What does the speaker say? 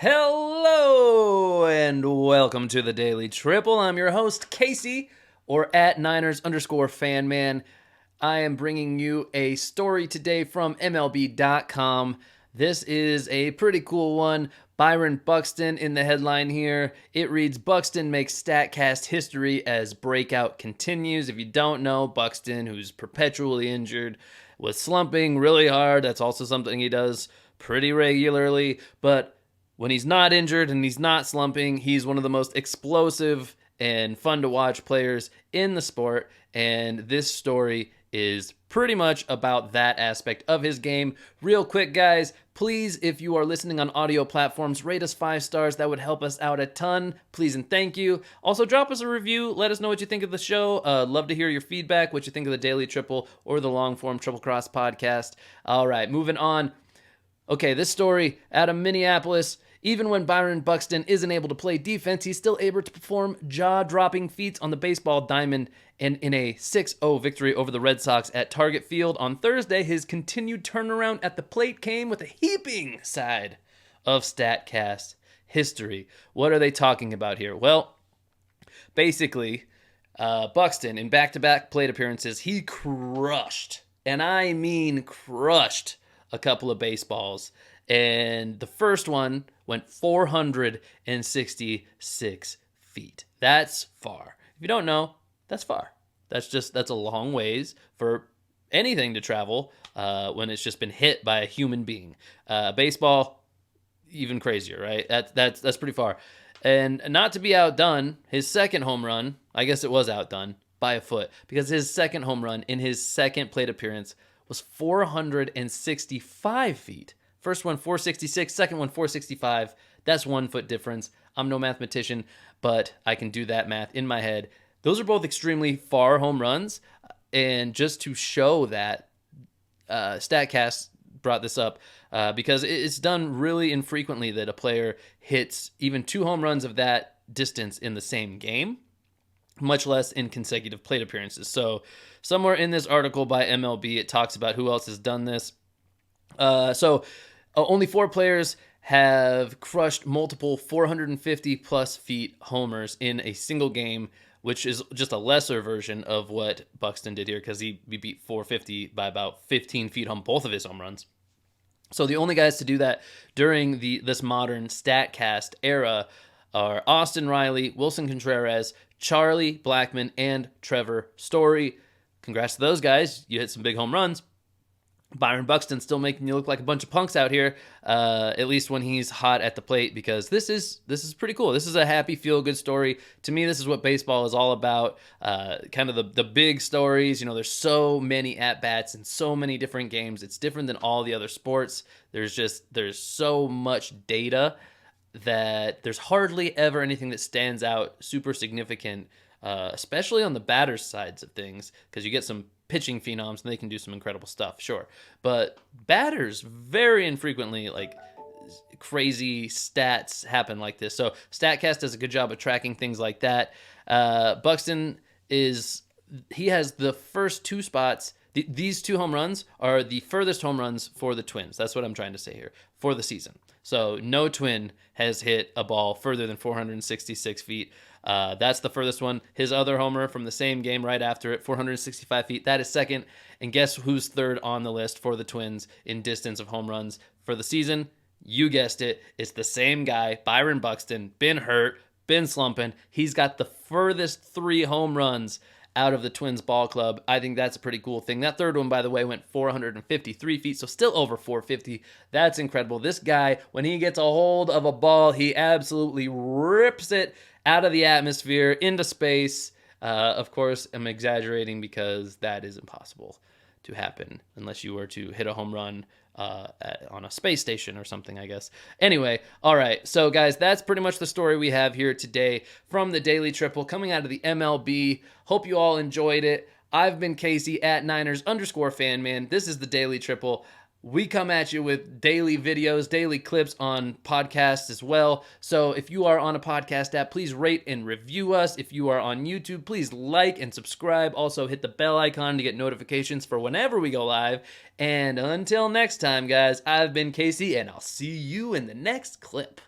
Hello and welcome to the Daily Triple. I'm your host, Casey, or at Niners_fanman. I am bringing you a story today from MLB.com. This is a pretty cool one. Byron Buxton in the headline here. It reads, Buxton makes StatCast history as breakout continues. If you don't know, Buxton, who's perpetually injured, was slumping really hard. That's also something he does pretty regularly. But when he's not injured and he's not slumping, he's one of the most explosive and fun to watch players in the sport. And this story is pretty much about that aspect of his game. Real quick, guys, please, if you are listening on audio platforms, rate us 5 stars. That would help us out a ton. Please and thank you. Also, drop us a review. Let us know what you think of the show. Love to hear your feedback, what you think of the Daily Triple or the long-form Triple Cross podcast. All right, moving on. Okay, this story out of Minneapolis. Even when Byron Buxton isn't able to play defense, he's still able to perform jaw-dropping feats on the baseball diamond. And in a 6-0 victory over the Red Sox at Target Field on Thursday, his continued turnaround at the plate came with a heaping side of StatCast history. What are they talking about here? Well, basically, Buxton, in back-to-back plate appearances, he crushed, and I mean crushed, a couple of baseballs. And the first one went 466 feet. That's far. If you don't know, that's far. That's a long ways for anything to travel when it's just been hit by a human being. Baseball, even crazier, right? That's pretty far. And not to be outdone, his second home run, I guess it was outdone by a foot, because his second home run in his second plate appearance was 465 feet. First one, 466. Second one, 465. That's 1 foot difference. I'm no mathematician, but I can do that math in my head. Those are both extremely far home runs. And just to show that, StatCast brought this up because it's done really infrequently that a player hits even 2 home runs of that distance in the same game, much less in consecutive plate appearances. So somewhere in this article by MLB, it talks about who else has done this. Only 4 players have crushed multiple 450-plus feet homers in a single game, which is just a lesser version of what Buxton did here because he beat 450 by about 15 feet on both of his home runs. So the only guys to do that during this modern StatCast era are Austin Riley, Wilson Contreras, Charlie Blackmon, and Trevor Story. Congrats to those guys. You hit some big home runs. Byron Buxton still making you look like a bunch of punks out here, at least when he's hot at the plate, because this is pretty cool. This is a happy, feel-good story. To me, this is what baseball is all about, kind of the big stories. You know, there's so many at-bats and so many different games. It's different than all the other sports. There's so much data that there's hardly ever anything that stands out super significant, especially on the batter's sides of things, because you get some pitching phenoms and they can do some incredible stuff, sure. But batters, very infrequently, like, crazy stats happen like this. So StatCast does a good job of tracking things like that. Buxton has the first 2 spots. These 2 home runs are the furthest home runs for the Twins. That's what I'm trying to say here, for the season. So no Twin has hit a ball further than 466 feet. That's the furthest one. His other homer from the same game right after it, 465 feet, that is second. And guess who's third on the list for the Twins in distance of home runs for the season? You guessed it. It's the same guy, Byron Buxton, been hurt, been slumping. He's got the furthest 3 home runs out of the Twins ball club. I think that's a pretty cool thing. That third one, by the way, went 453 feet, so still over 450. That's incredible. This guy, when he gets a hold of a ball, he absolutely rips it out of the atmosphere into space. Of course, I'm exaggerating because that is impossible to happen unless you were to hit a home run on a space station or something, I guess. Anyway, all right. So, guys, that's pretty much the story we have here today from the Daily Triple coming out of the MLB. Hope you all enjoyed it. I've been Casey at Niners_fanman. This is the Daily Triple. We come at you with daily videos, daily clips on podcasts as well. So if you are on a podcast app, please rate and review us. If you are on YouTube, please like and subscribe. Also hit the bell icon to get notifications for whenever we go live. And until next time, guys, I've been Casey, and I'll see you in the next clip.